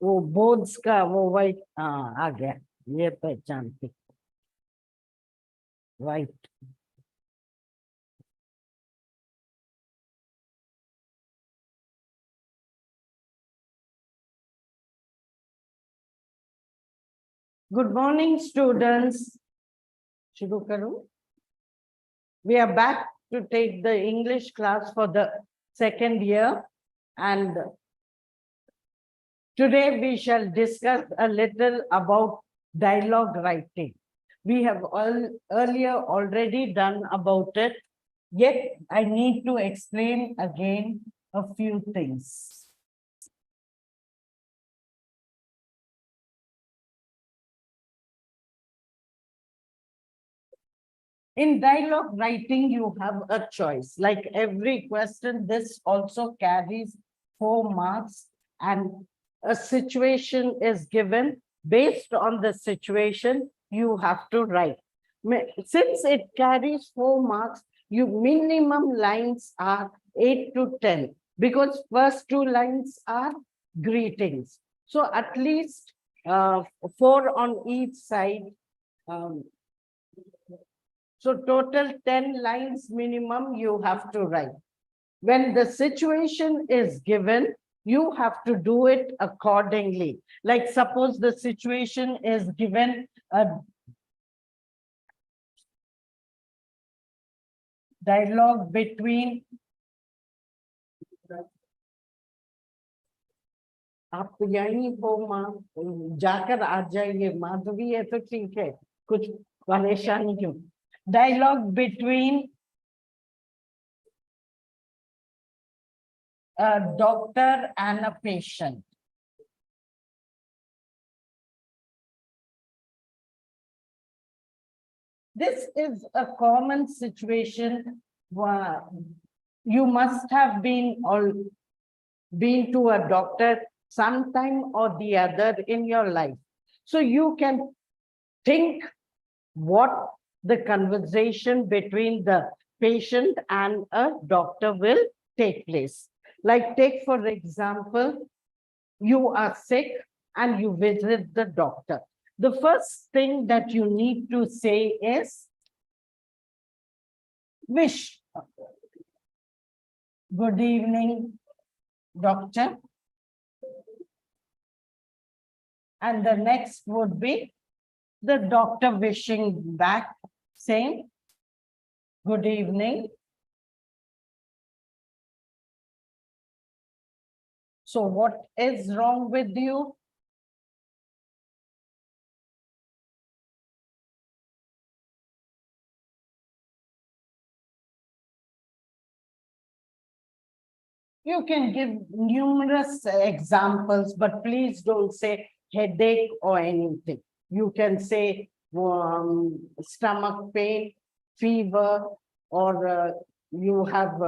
वो बोर्ड्स का वो वाइट आ गया, ये पहचानती वाइट। Good morning, students. शुरू करूं? We are back to take the English class for the second year, and today we shall discuss a little about dialogue writing. We have earlier already done about it, yet I need to explain again a few things. In dialogue writing, you have a choice. Like every question, this also carries 4 marks, and a situation is given. Based on the situation, you have to write. Since it carries 4 marks, your minimum lines are 8 to 10, because first 2 lines are greetings. So at least 4 on each side. So total 10 lines minimum you have to write. When the situation is given, you have to do it accordingly. Like suppose the situation is given a dialogue between आप यहीं हो माँ, जाकर आ जाइए, माधवी है तो ठीक है, कुछ परेशानी क्यों? Dialogue between a doctor and a patient. This is a common situation where you must have been to a doctor sometime or the other in your life. So you can think what the conversation between the patient and a doctor will take place. Like take for example, you are sick and you visit the doctor. The first thing that you need to say is, wish. Good evening, doctor. And the next would be the doctor wishing back, saying, good evening. So what is wrong with you? You can give numerous examples, but please don't say headache or anything. You can say stomach pain, fever, or you have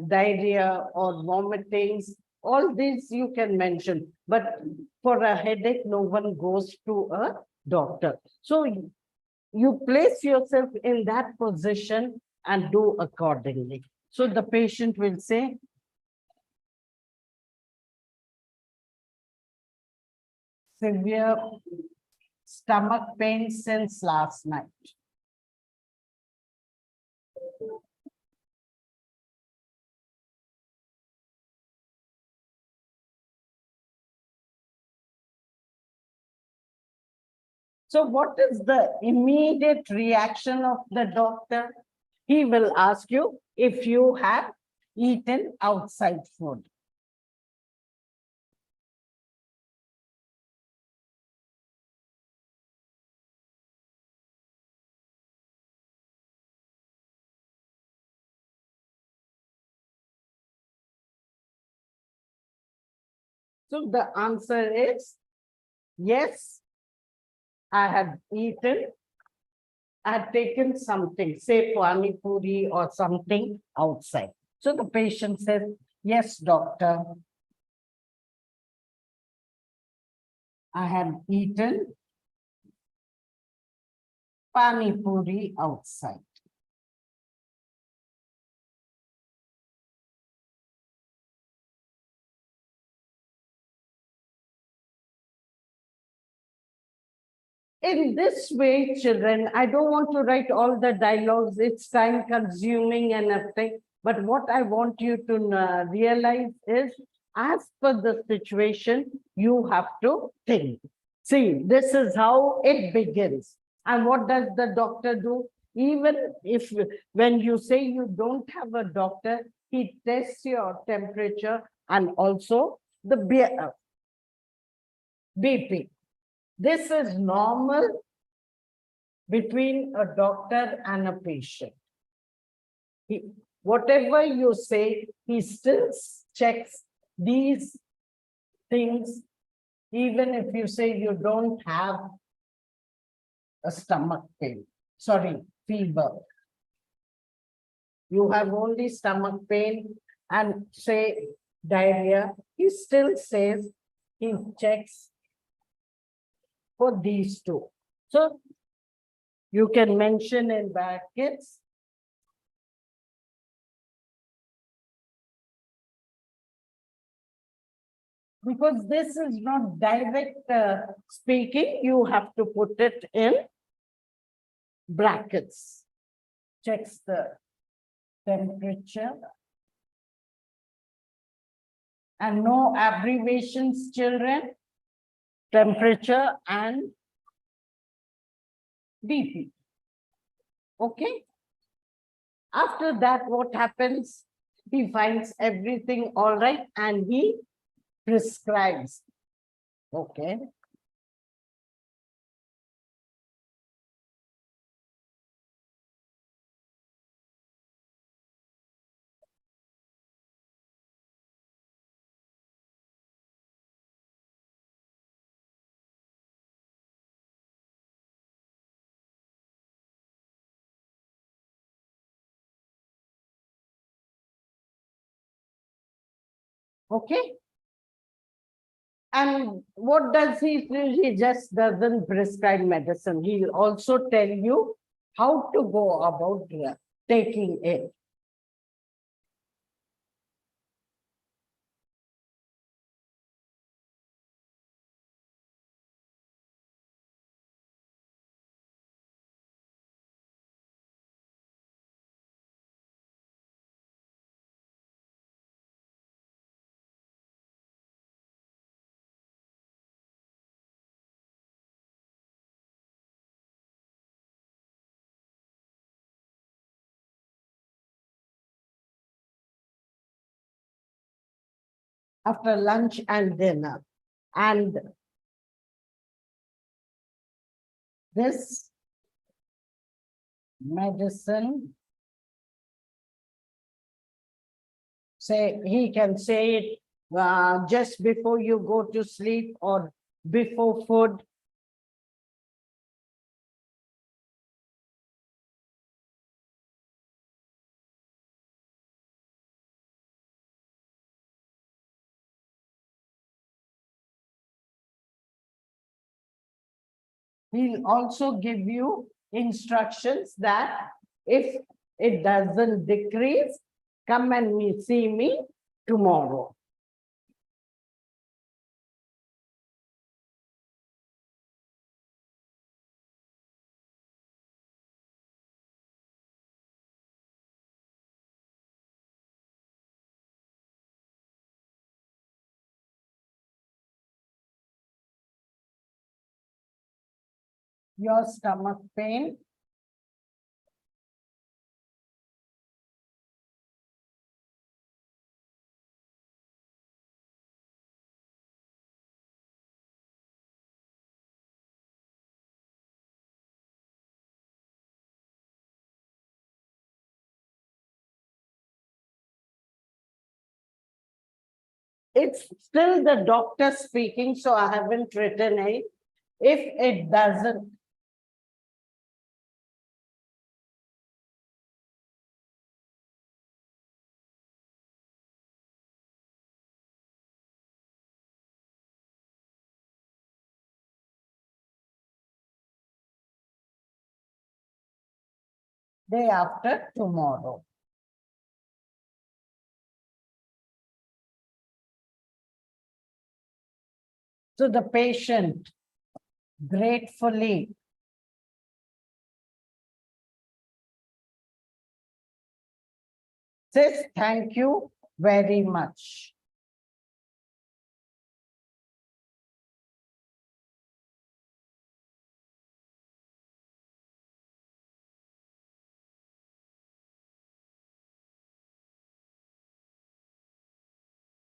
diarrhea or vomitings. All these you can mention, but for a headache, no one goes to a doctor. So you place yourself in that position and do accordingly. So the patient will say, severe stomach pain since last night. So what is the immediate reaction of the doctor? He will ask you if you have eaten outside food. So the answer is, yes, I have eaten. I have taken something, say pani puri or something outside. So the patient says, yes, doctor, I have eaten pani puri outside. in this way, children, I don't want to write all the dialogues. It's time consuming and everything. But what I want you to realize is, as per the situation, you have to think. See, this is how it begins. And what does the doctor do? Even if when you say you don't have a doctor, he tests your temperature and also the BP. This is normal between a doctor and a patient. Whatever you say, he still checks these things, even if you say you don't have a stomach pain, fever. You have only stomach pain and say diarrhea, he still says he checks for these two. So you can mention in brackets because this is not direct speaking, you have to put it in brackets. Checks the temperature. And no abbreviations, children. Temperature and BP. Okay. After that, what happens? He finds everything all right and he prescribes. Okay. Okay. And what does he do? He just doesn't prescribe medicine. He'll also tell you how to go about taking it. After lunch and dinner. And this medicine, say he can say it just before you go to sleep or before food. He'll also give you instructions that if it doesn't decrease, come and see me tomorrow. Your stomach pain. It's still the doctor speaking, so I haven't written it. If it doesn't, day after tomorrow. So the patient gratefully says thank you very much.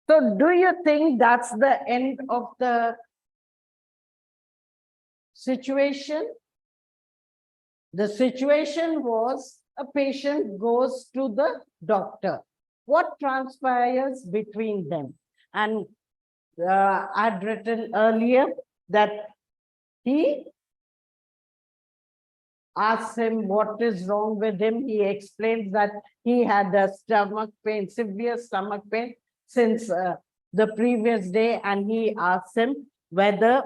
So do you think that's the end of the situation? The situation was a patient goes to the doctor. What transpires between them? And I'd written earlier that he asks him what is wrong with him. He explains that he had a stomach pain, severe stomach pain since the previous day, and he asks him whether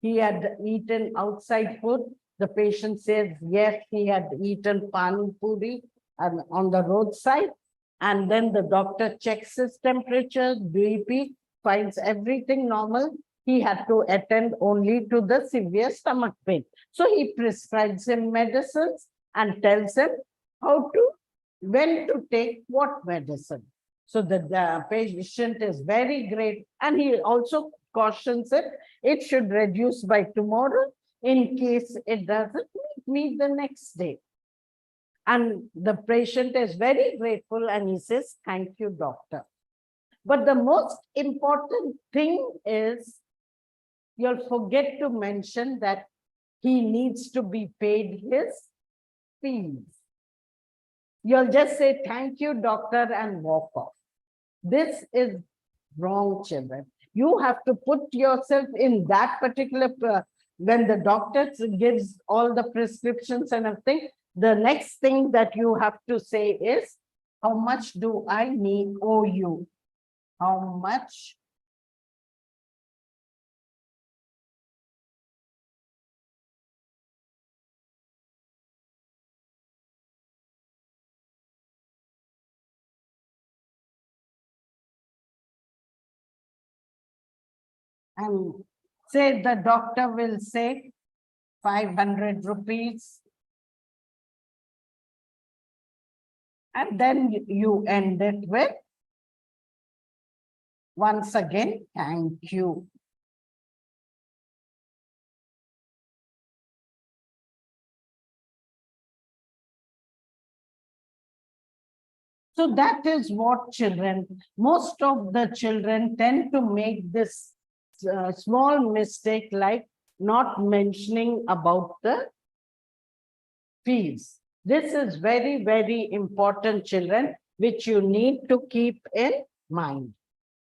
he had eaten outside food. The patient says, yes, he had eaten pani puri and on the roadside. And then the doctor checks his temperature, BP, finds everything normal. He had to attend only to the severe stomach pain. So he prescribes him medicines and tells him when to take what medicine. So the patient is very great. And he also cautions it should reduce by tomorrow in case it doesn't meet the next day. And the patient is very grateful and he says, thank you, doctor. But the most important thing is, you'll forget to mention that he needs to be paid his fees. You'll just say, thank you, doctor, and walk off. This is wrong, children. You have to put yourself in that particular, when the doctor gives all the prescriptions and everything, the next thing that you have to say is, how much do I owe you? How much? And say the doctor will say 500 rupees. And then you end it with, once again, thank you. So that is what most of the children tend to make this small mistake, like not mentioning about the fees. This is very, very important, children, which you need to keep in mind.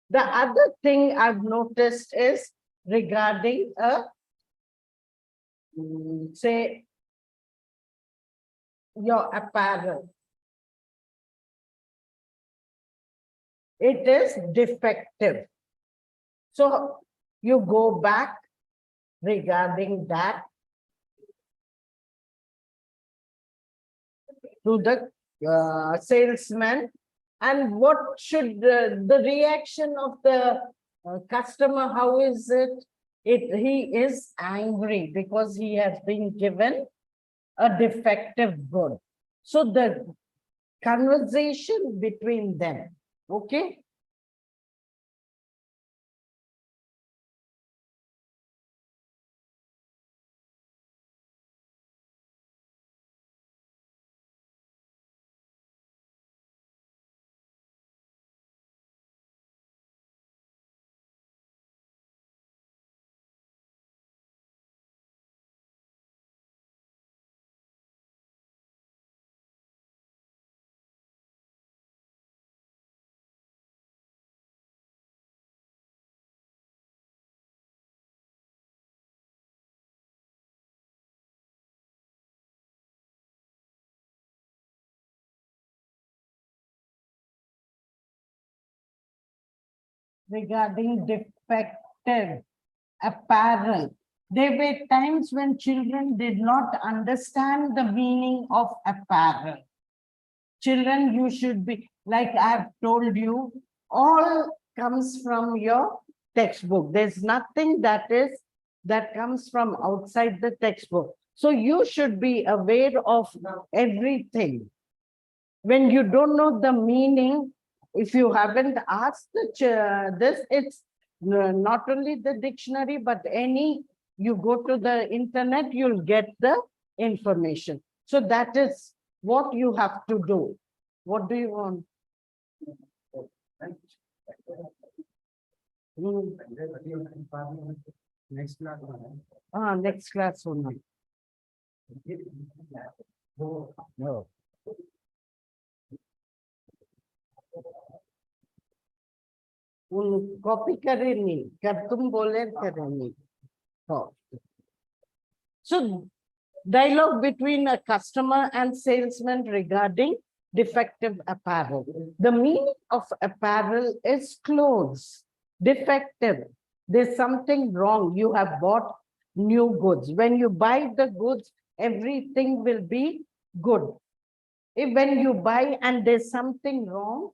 The other thing I've noticed is regarding say, your apparel. It is defective. So you go back regarding that to the salesman, and what should the reaction of the customer, how is it? He is angry because he has been given a defective good. So the conversation between them, okay? Regarding defective apparel. There were times when children did not understand the meaning of apparel. Children, you should be, like I've told you, all comes from your textbook. There's nothing that comes from outside the textbook. So you should be aware of everything. When you don't know the meaning, if you haven't asked this, it's not only the dictionary, but you go to the internet, you'll get the information. So that is what you have to do. What do you want? Next class. Next class only. No. Copy करेंगे, कर तुम बोले करेंगे. So, dialogue between a customer and salesman regarding defective apparel. The meaning of apparel is clothes. Defective. There's something wrong. You have bought new goods. When you buy the goods, everything will be good. If when you buy and there's something wrong,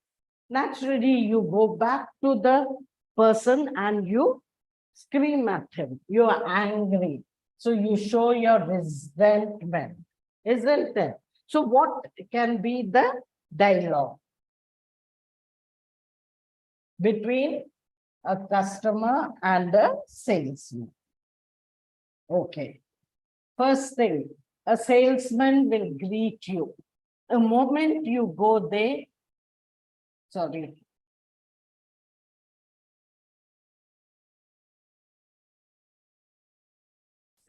naturally you go back to the person and you scream at him. You are angry. So you show your resentment, isn't it? So what can be the dialogue between a customer and a salesman? Okay. First thing, a salesman will greet you. The moment you go there, sorry.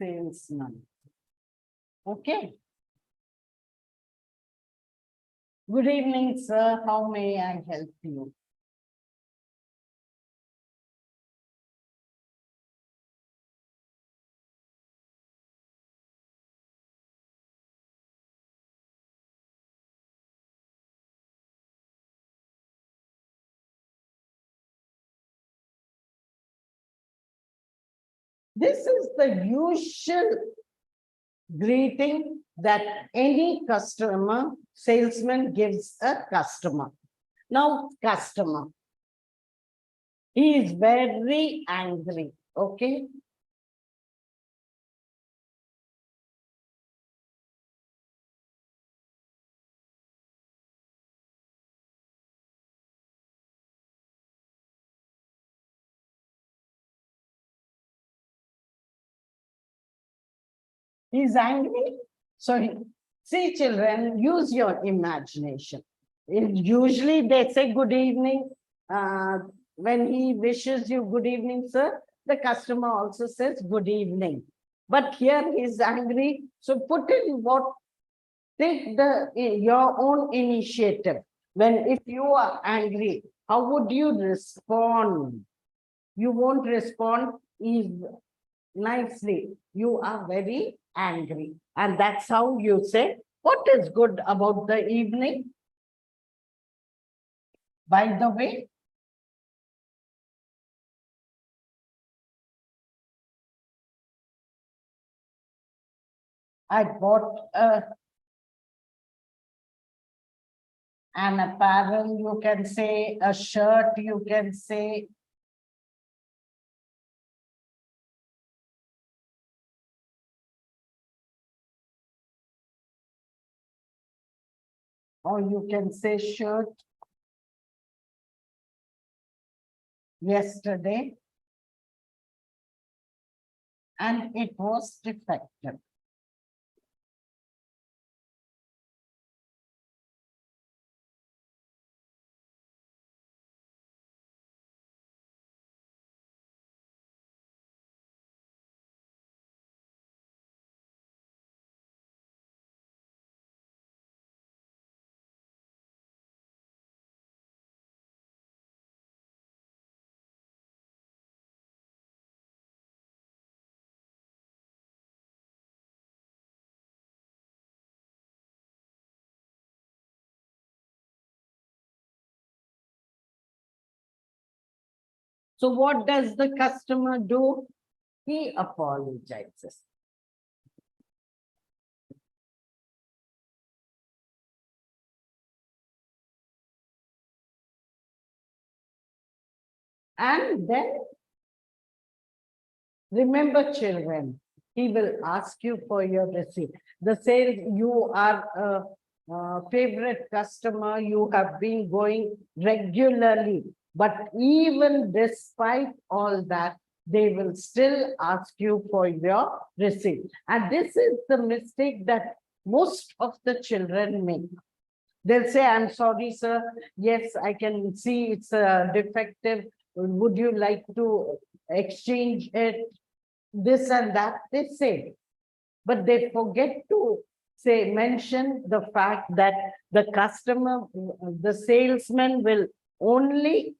Salesman. Okay. Good evening, sir. How may I help you? This is the usual greeting that any customer, salesman gives a customer. Now, customer, he is very angry, okay? He's angry. So, see, children, use your imagination. Usually they say good evening. When he wishes you good evening, sir, the customer also says good evening. But here he's angry. So put in take your own initiative. If you are angry, how would you respond? You won't respond nicely. You are very angry. And that's how you say, what is good about the evening? By the way, I bought an apparel, you can say, a shirt, you can say. Or you can say shirt yesterday, and it was defective. So what does the customer do? He apologizes. And then, remember children, he will ask you for your receipt. The sales, you are favorite customer, you have been going regularly, but even despite all that, they will still ask you for your receipt. And this is the mistake that most of the children make. They'll say, I'm sorry, sir. Yes, I can see it's defective. Would you like to exchange it? This and that, they say. But they forget to mention the fact that the customer, the salesman will only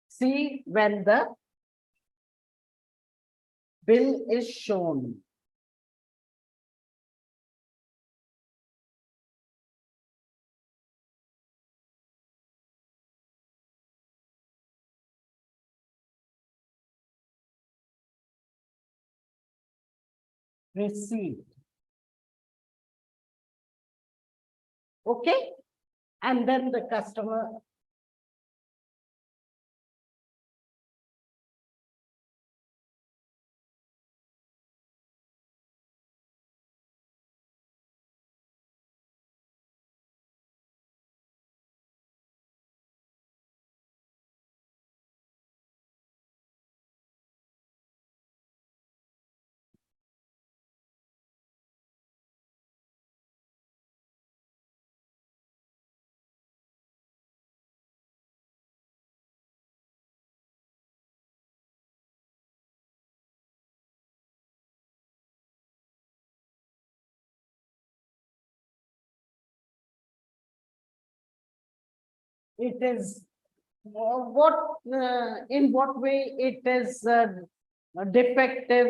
see when the bill is shown. Receipt. Okay? And then the customer it is in what way it is defective,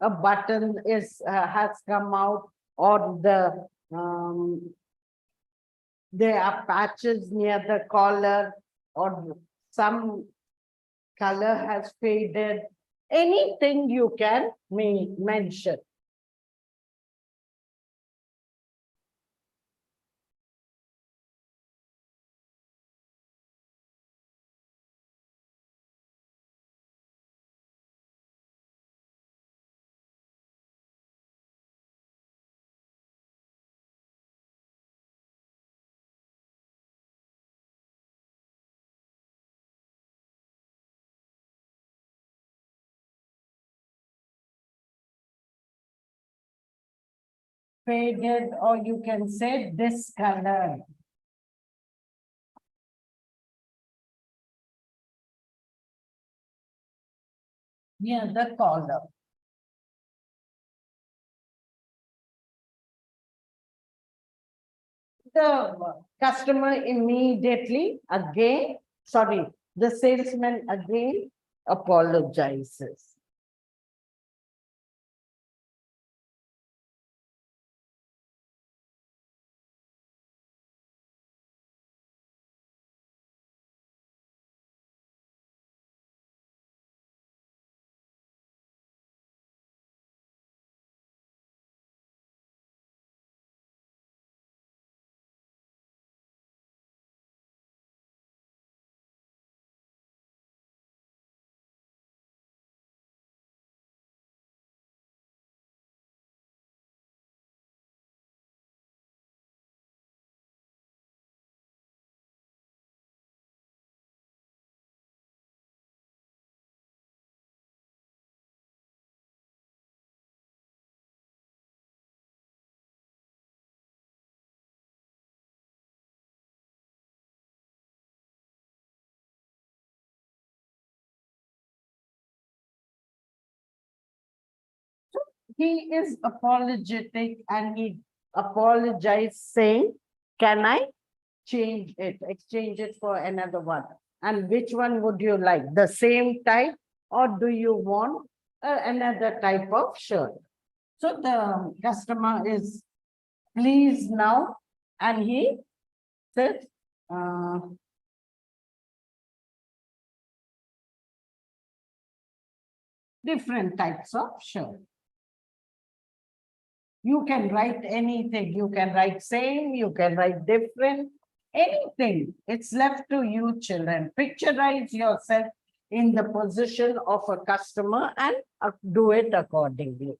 a button is has come out, or there are patches near the collar, or some color has faded. Anything you can mention. Faded, or you can say discolored. Near the collar. The customer immediately again, sorry, the salesman again apologizes. He is apologetic and he apologized saying, can I change it, exchange it for another one? And which one would you like? The same type, or do you want another type of shirt? So the customer is pleased now, and he says, different types of shirt. You can write anything. You can write same, you can write different, anything. It's left to you, children. Picturize yourself in the position of a customer and do it accordingly.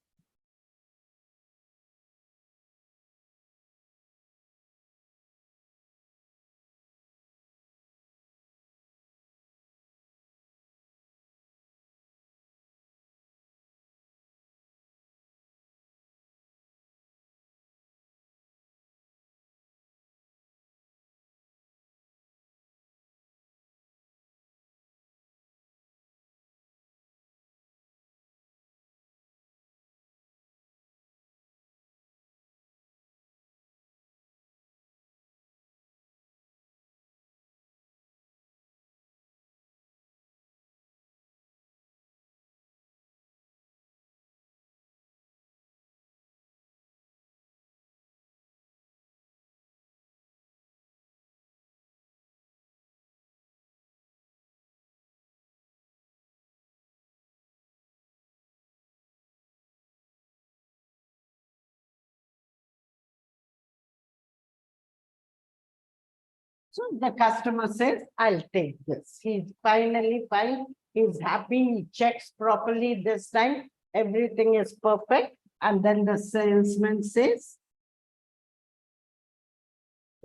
So the customer says, I'll take this. He's finally fine. He's happy. He checks properly this time. Everything is perfect. And then the salesman says,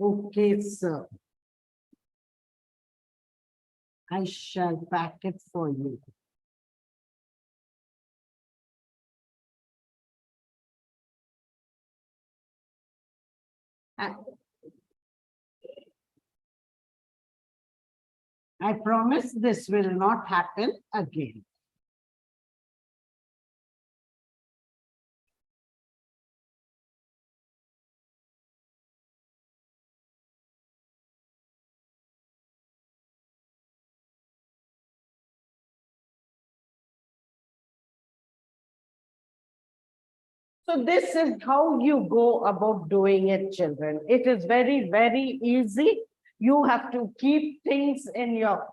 okay, sir. I shall pack it for you. I promise this will not happen again. So this is how you go about doing it, children. It is very, very easy. You have to keep things in your,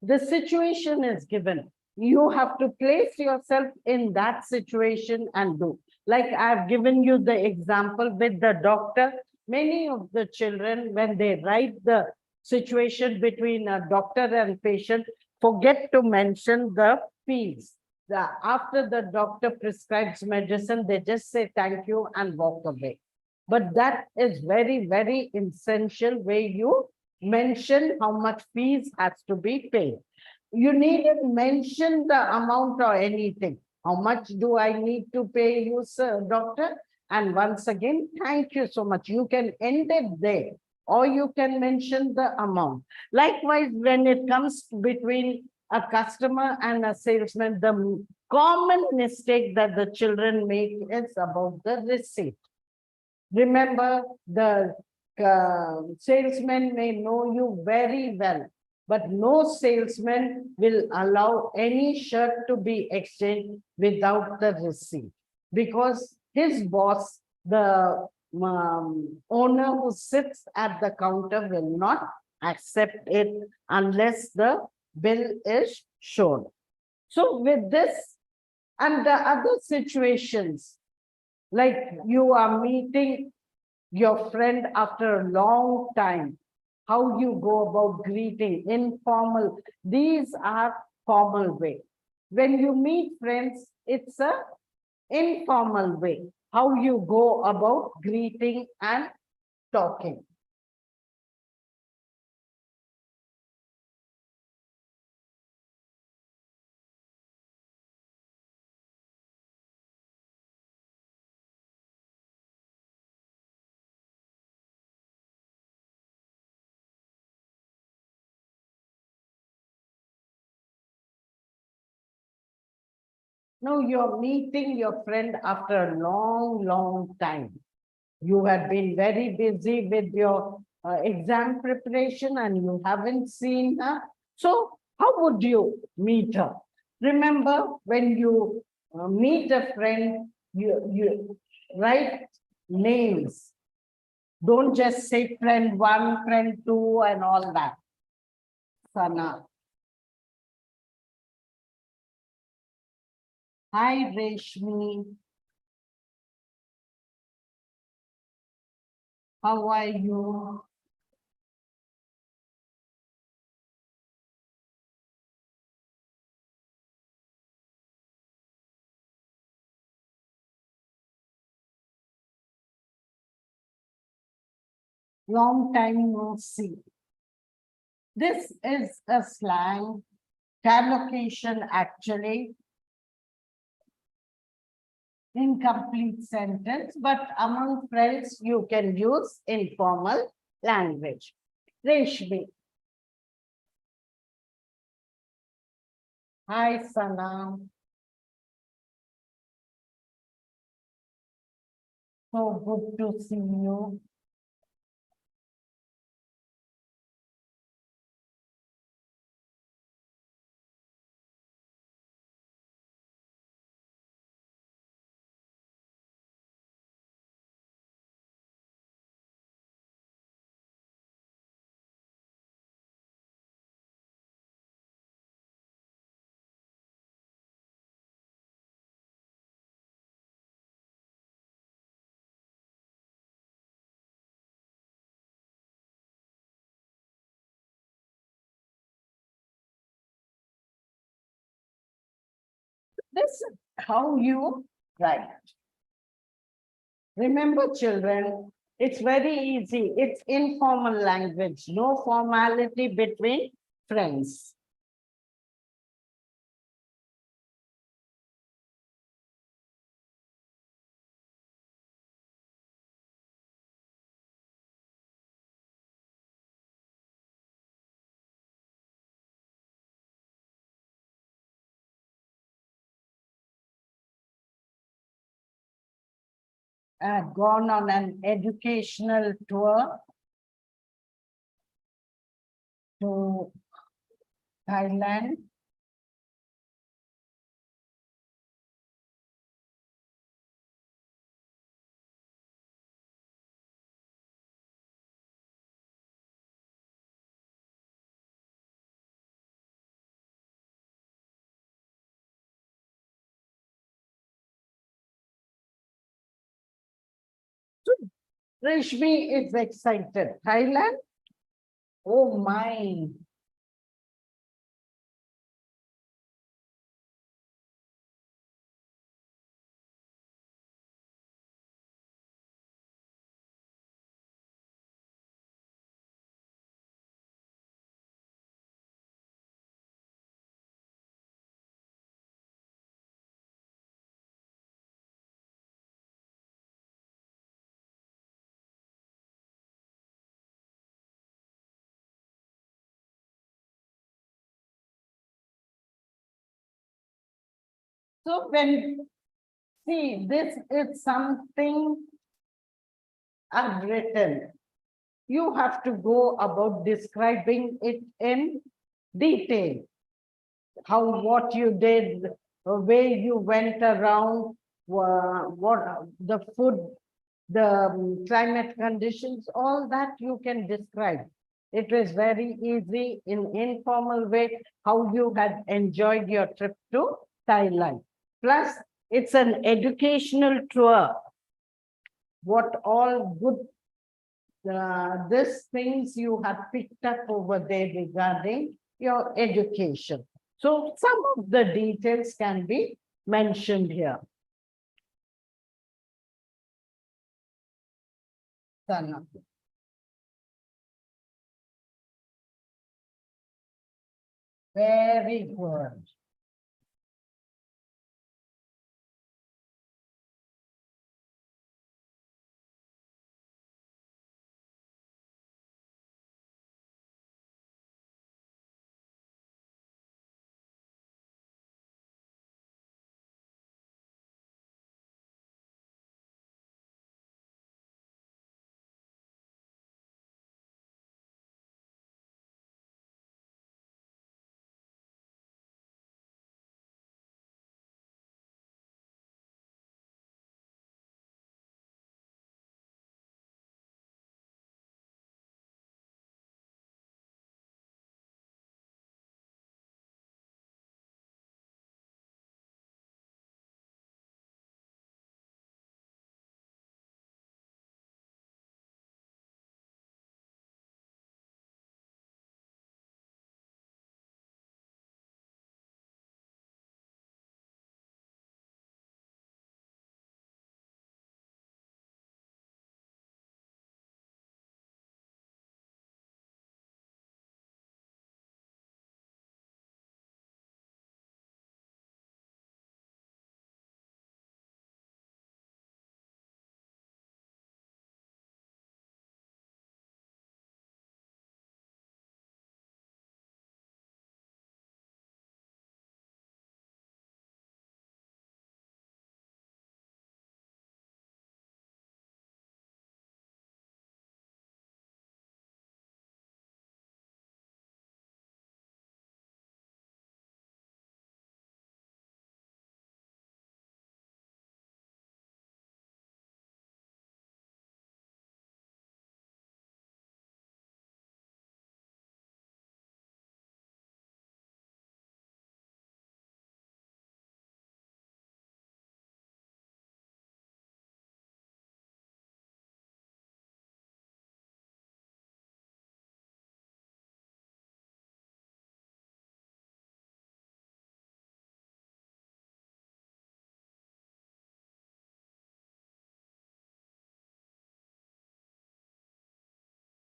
the situation is given. You have to place yourself in that situation and do. Like I've given you the example with the doctor. Many of the children, when they write the situation between a doctor and patient, forget to mention the fees. After the doctor prescribes medicine, they just say thank you and walk away. But that is very, very essential where you mention how much fees has to be paid. You needn't mention the amount or anything. How much do I need to pay you, sir, doctor? And once again, thank you so much. You can end it there, or you can mention the amount. Likewise, when it comes between a customer and a salesman, the common mistake that the children make is about the receipt. Remember, the salesman may know you very well, but no salesman will allow any shirt to be exchanged without the receipt, because his boss, the owner who sits at the counter, will not accept it unless the bill is shown. So with this and the other situations, like you are meeting your friend after a long time, how you go about greeting, informal. These are formal way. When you meet friends, it's a informal way, how you go about greeting and talking. No, you're meeting your friend after a long, long time. You have been very busy with your exam preparation and you haven't seen her. So how would you meet her? Remember, when you meet a friend, you write names. Don't just say friend one, friend two, and all that. Sana. Hi, Reshmi. How are you? Long time no see. This is a slang collocation, actually incomplete sentence, but among friends you can use informal language. Reshmi. Hi, Sana. So good to see you. This is how you write. Remember, children, it's very easy. It's informal language, no formality between friends. Gone on an educational tour to Thailand. Rishmi is excited. Thailand? Oh my. So when, see, this is something I've written. You have to go about describing it in detail. How, what you did, where you went around, what the food, the climate conditions, all that you can describe. It was very easy in informal way, how you had enjoyed your trip to Thailand. Plus, it's an educational tour. What all good these things you have picked up over there regarding your education. So some of the details can be mentioned here. Sana. Very good.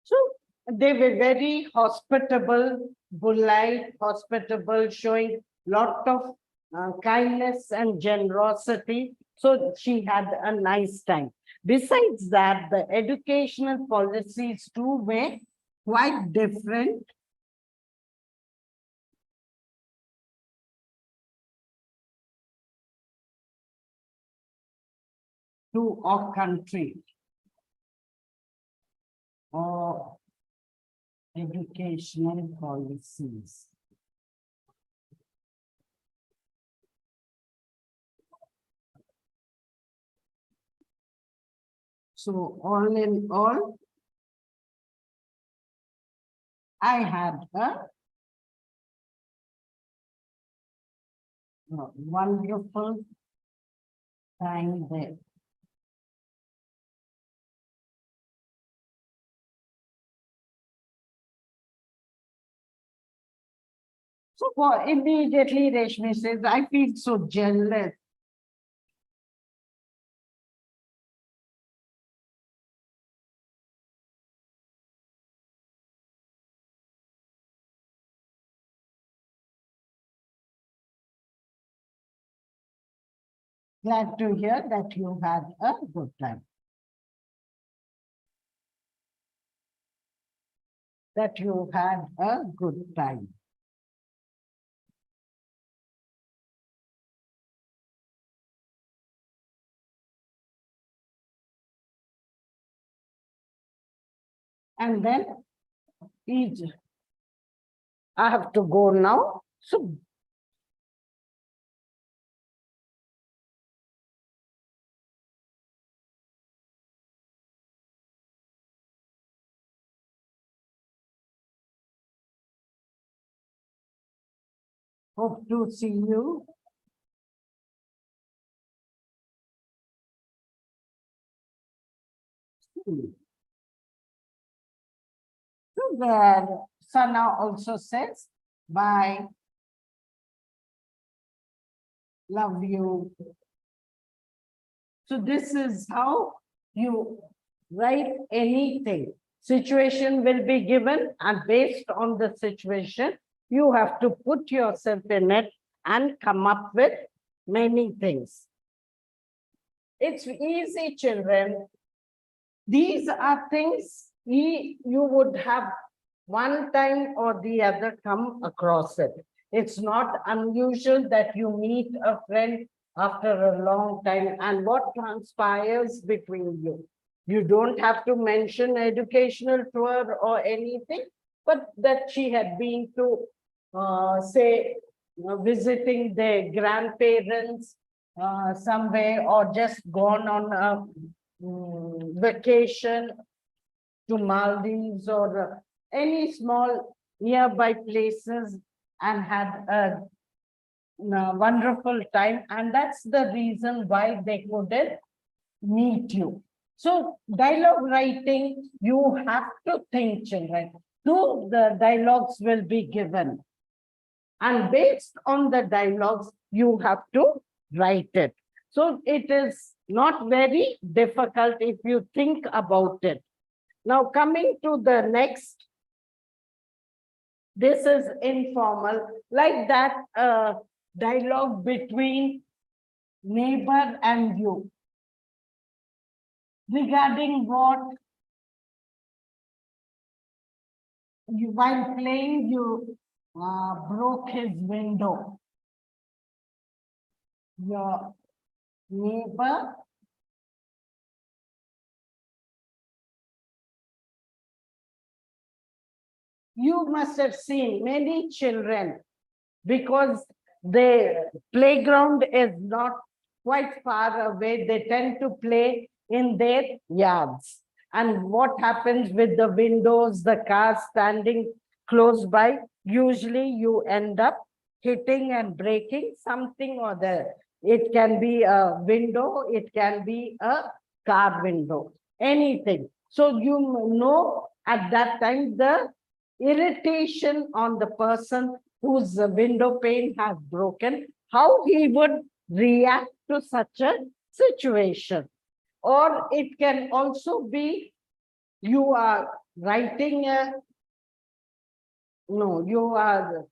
So they were very hospitable, showing lot of kindness and generosity. So she had a nice time. Besides that, the educational policies too were quite different. To our country or educational policies. So all in all, I had a wonderful time there. So for immediately Reshmi says, I feel so jealous. Glad to hear that you had a good time. That you had a good time. And then I have to go now. So hope to see you. So there, Sana also says, bye. Love you. So this is how you write anything. Situation will be given, and based on the situation, you have to put yourself in it and come up with many things. It's easy, children. These are things you would have one time or the other come across it. It's not unusual that you meet a friend after a long time, and what transpires between you. You don't have to mention educational tour or anything, but that she had been to, say, visiting their grandparents somewhere, or just gone on a vacation to Maldives or any small nearby places, and had a wonderful time. And that's the reason why they couldn't meet you. So dialogue writing, you have to think, children. Two, the dialogues will be given. And based on the dialogues, you have to write it. So it is not very difficult if you think about it. Now coming to the next, this is informal, like that dialogue between neighbor and you. Regarding what? While playing, you broke his window. Your neighbor you must have seen many children, because the playground is not quite far away. They tend to play in their yards. And what happens with the windows, the cars standing close by, usually you end up hitting and breaking something or the. It can be a window, it can be a car window, anything. So you know at that time the irritation on the person whose window pane has broken, how he would react to such a situation. Or it can also be you are writing you are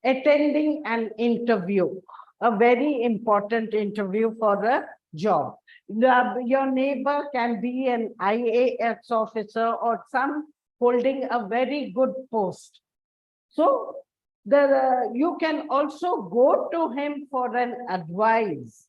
attending an interview, a very important interview for a job. Your neighbor can be an IAS officer or some holding a very good post. So you can also go to him for an advice,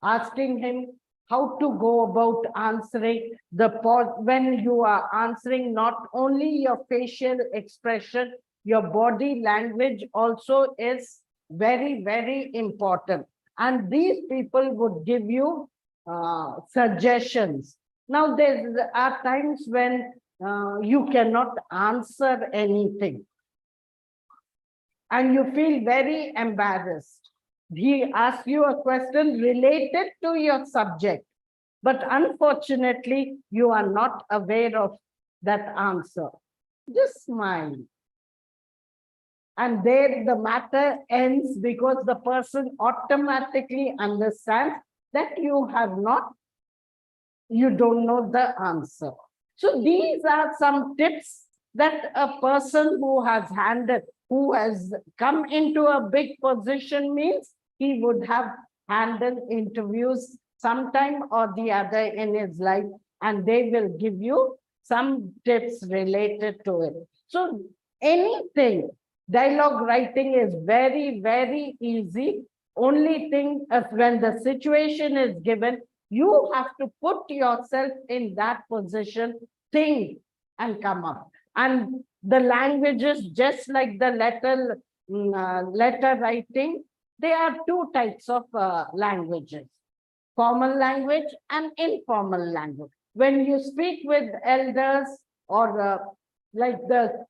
asking him how to go about answering when you are answering, not only your facial expression, your body language also is very, very important. And these people would give you suggestions. Now, there are times when you cannot answer anything and you feel very embarrassed. He asks you a question related to your subject, but unfortunately, you are not aware of that answer. Just smile. And there the matter ends because the person automatically understands that you don't know the answer. So these are some tips that a person who has come into a big position means he would have handled interviews sometime or the other in his life, and they will give you some tips related to it. So anything, dialogue writing is very, very easy. Only thing is when the situation is given, you have to put yourself in that position, think and come up. And the languages, just like the letter writing, there are two types of languages, formal language and informal language. When you speak with elders or like the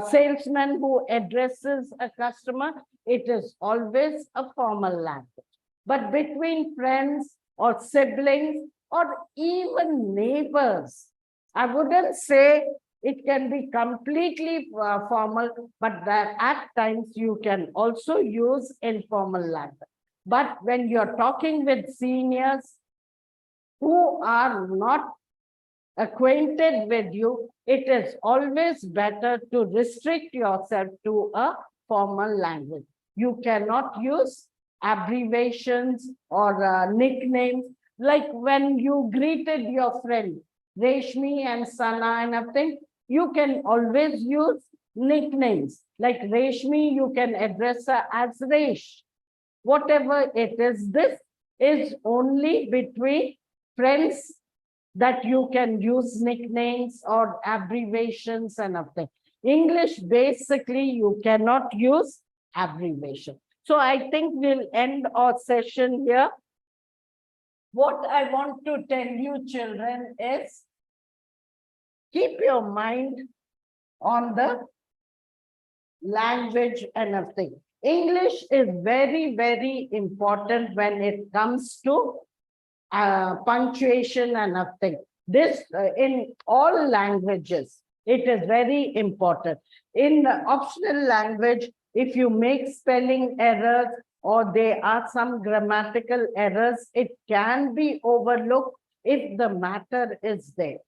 salesman who addresses a customer, it is always a formal language. But between friends or siblings or even neighbors, I wouldn't say it can be completely formal, but that at times you can also use informal language. But when you're talking with seniors who are not acquainted with you, it is always better to restrict yourself to a formal language. You cannot use abbreviations or nicknames. Like when you greeted your friend, Reshmi and Sana and everything, you can always use nicknames. Like Reshmi, you can address her as Resh. Whatever it is, this is only between friends that you can use nicknames or abbreviations and everything. English, basically, you cannot use abbreviation. So I think we'll end our session here. What I want to tell you, children, is keep your mind on the language and everything. English is very, very important when it comes to punctuation and everything. This in all languages, it is very important. In the optional language, if you make spelling errors or there are some grammatical errors, it can be overlooked if the matter is there.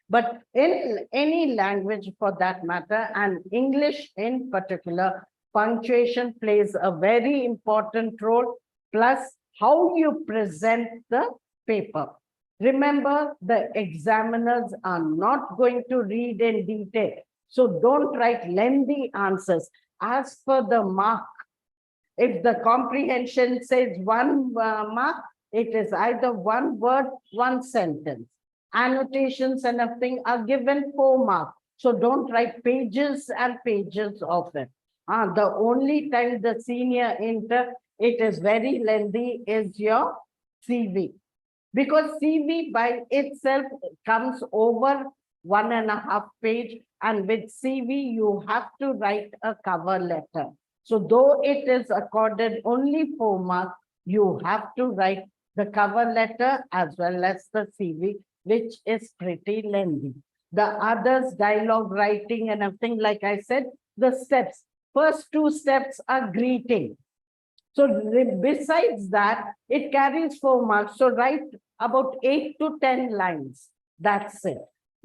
But in any language for that matter, and English in particular, punctuation plays a very important role, plus how you present the paper. Remember, the examiners are not going to read in detail. So don't write lengthy answers. As per the mark, if the comprehension says 1 mark, it is either 1 word, 1 sentence. Annotations and everything are given 4 marks. So don't write pages and pages of it. The only time the senior inter, it is very lengthy, is your CV. Because CV by itself comes over 1.5 pages, and with CV, you have to write a cover letter. So though it is accorded only 4 marks, you have to write the cover letter as well as the CV, which is pretty lengthy. The others, dialogue writing and everything, like I said, the steps. First 2 steps are greeting. So besides that, it carries 4 marks. So write about 8 to 10 lines. That's it.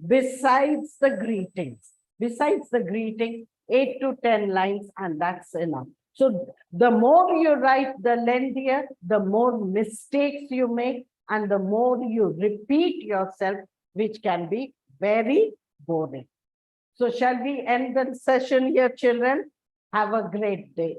besides the greetings. Besides the greeting, 8 to 10 lines, and that's enough. So the more you write, the lengthier, the more mistakes you make, and the more you repeat yourself, which can be very boring. So shall we end the session here, children? Have a great day.